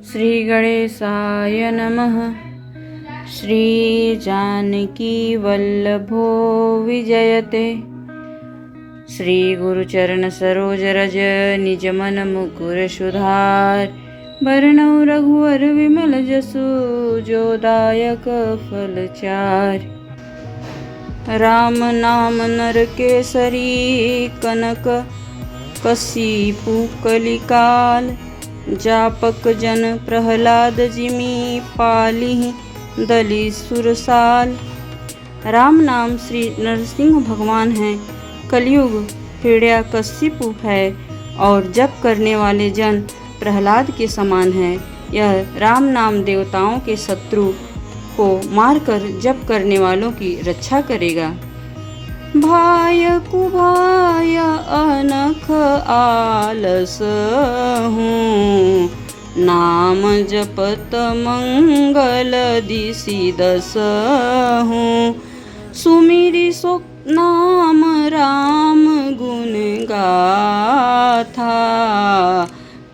श्री गणेशाय नमः। श्री जानकी वल्लभो विजयते। श्री गुरुचरण सरोज रज निज मन मुकुर सुधार। वरणौ रघुवर विमल जसु जो दायक फल चार। राम नाम नर केसरी कनक कसीपु कलिकाल। जापक जन प्रहलाद जिमि पालिहि दलि सुरसाल। राम नाम श्री नरसिंह भगवान हैं। कलयुग हिरण्यकशिपु है और जप करने वाले जन प्रहलाद के समान है। यह राम नाम देवताओं के शत्रु को मारकर जप करने वालों की रक्षा करेगा। भाय कुभाय अनख आलस हूँ। नाम जपत मंगल दिसि दस हूँ। सुमिरि सो नाम राम गुण गाथा।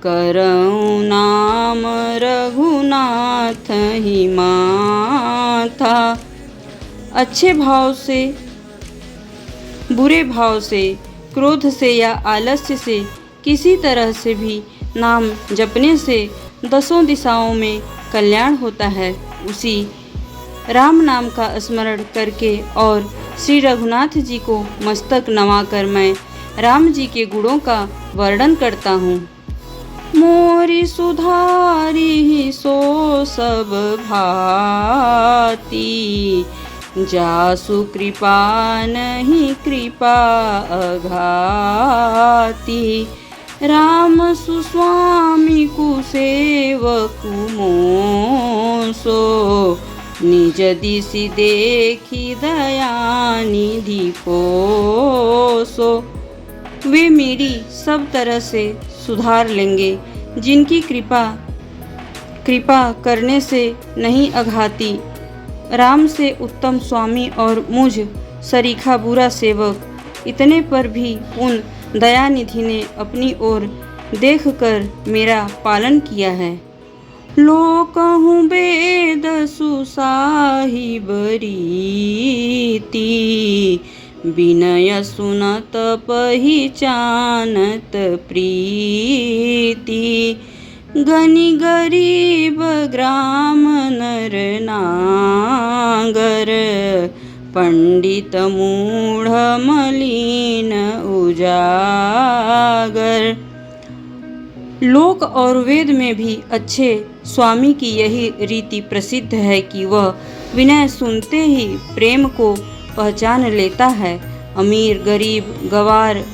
करऊँ नाम रघुनाथ ही माथा। अच्छे भाव से, बुरे भाव से, क्रोध से या आलस्य से किसी तरह से भी नाम जपने से 10 दिशाओं में कल्याण होता है। उसी राम नाम का स्मरण करके और श्री रघुनाथ जी को मस्तक नवाकर मैं राम जी के गुणों का वर्णन करता हूँ। मोरी सुधारी सो सब भाती। जासु कृपा नहीं कृपा अघाती। राम सुस्वामी कुसेवकु मोसो। निज दिसि देखी दया निधि पोसो। वे मेरी सब तरह से सुधार लेंगे जिनकी कृपा करने से नहीं अघाती। राम से उत्तम स्वामी और मुझ सरीखा बुरा सेवक, इतने पर भी उन दयानिधि ने अपनी ओर देखकर मेरा पालन किया है। लोकहु वेद सुसाहिब रीति। विनय सुनत पहिचानत प्रीति। गनि गरीब ग्राम नर नागर। पंडित मूढ़ मलिन उजागर। लोक और वेद में भी अच्छे स्वामी की यही रीति प्रसिद्ध है कि वह विनय सुनते ही प्रेम को पहचान लेता है। अमीर, गरीब, गवार,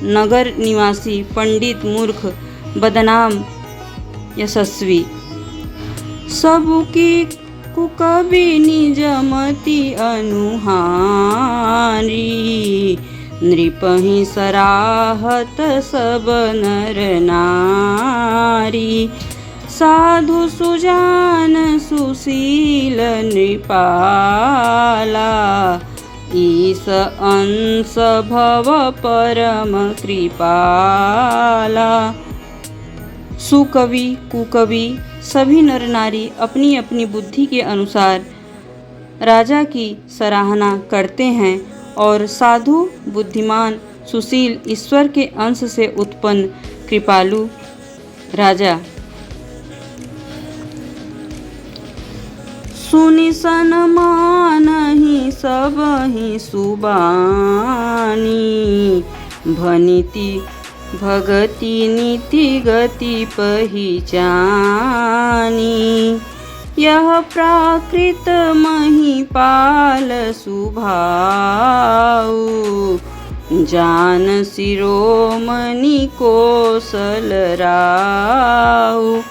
नगर निवासी, पंडित, मूर्ख, बदनाम, यशस्वी, सबकी कुकवि निज मति अनुहारी। नृपहि सराहत सब नर नारी। साधु सुजान सुशील नृपाला। ईश अंश भव परम कृपाला। सुकवि, कुकवि सभी नर नारी अपनी अपनी बुद्धि के अनुसार राजा की सराहना करते हैं और साधु, बुद्धिमान, सुशील, ईश्वर के अंश से उत्पन्न कृपालु राजा सुनि सनमानहि सबहि सुबानी। भनिति भगति नीति गति पहिचानी। यह प्राकृत महिपाल सुभाऊ। जान शिरोमणि कौशल राऊ।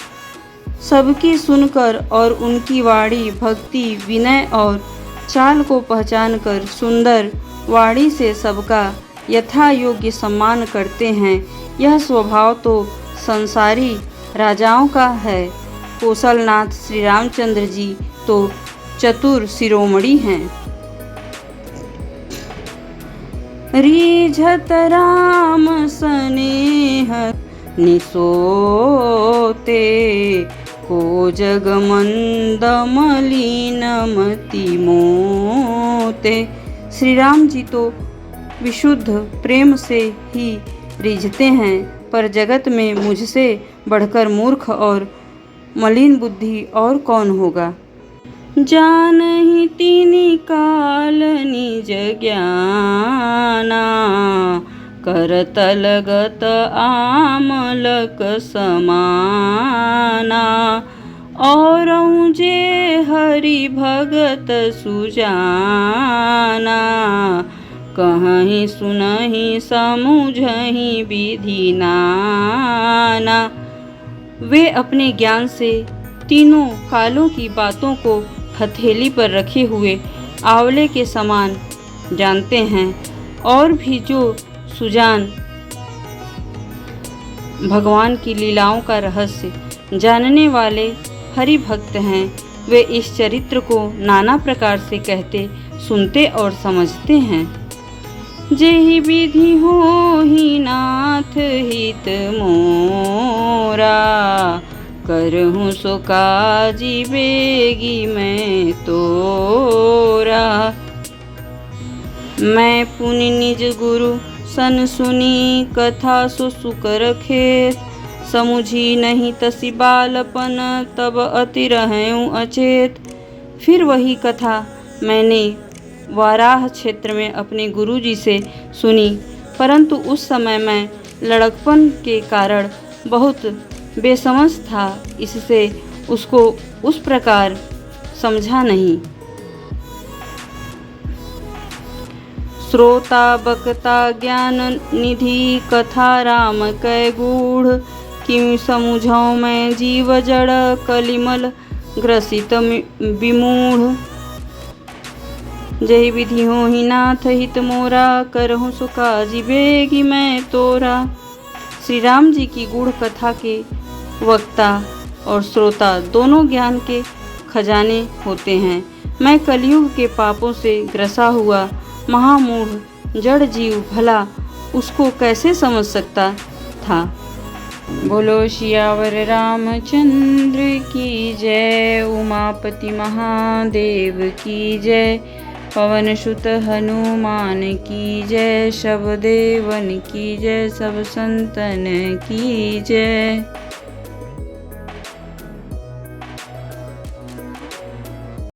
सबकी सुनकर और उनकी वाणी, भक्ति, विनय और चाल को पहचान कर सुंदर वाणी से सबका यथा योग्य सम्मान करते हैं। यह स्वभाव तो संसारी राजाओं का है। कौशलनाथ श्री रामचंद्र जी तो चतुर शिरोमणि हैं। रीझत राम स्नेह निसोते, को जगमंद मलिनमति मोते। श्री राम जी तो विशुद्ध प्रेम से ही रिझते हैं, पर जगत में मुझसे बढ़कर मूर्ख और मलिन बुद्धि और कौन होगा। जानहि तिनि काल निज ज्ञाना, करतलगत आमलक समाना। औरऊ जे हरि भगत सुजाना, कहहि सुनहि समुझहि विधि नाना। वे अपने ज्ञान से तीनों कालों की बातों को हथेली पर रखे हुए आंवले के समान जानते हैं, और भी जो सुजान भगवान की लीलाओं का रहस्य जानने वाले हरि भक्त हैं, वे इस चरित्र को नाना प्रकार से कहते, सुनते और समझते हैं। जेहि विधि होहि नाथ हित मोरा, करहूँ सो काजी बेगी मैं तोरा। मैं पुनि निज गुरु सन सुनी, कथा सो सुख रखेत। समुझी नहीं तसी बालपन, तब अति रहूँ अचेत। फिर वही कथा मैंने वाराह क्षेत्र में अपने गुरुजी से सुनी, परंतु उस समय मैं लड़कपन के कारण बहुत बेसमझ था, इससे उसको उस प्रकार समझा नहीं। श्रोता बक्ता ज्ञान निधि, कथा राम कै गूढ़। किं समुझौ मैं जीव जड़, कलिमल ग्रसित विमूढ़। जय विधि होहि नाथ हित मोरा, करहूँ सो काजी बेगी मैं तोरा। श्री राम जी की गूढ़ कथा के वक्ता और श्रोता दोनों ज्ञान के खजाने होते हैं। मैं कलयुग के पापों से ग्रसा हुआ महामूढ़ जड़ जीव भला उसको कैसे समझ सकता था। बोलो सियावर रामचंद्र की जय, उमापति महादेव की जय, पवन सुत हनुमान की जय, सब देवन की जय, सब संतन की जय।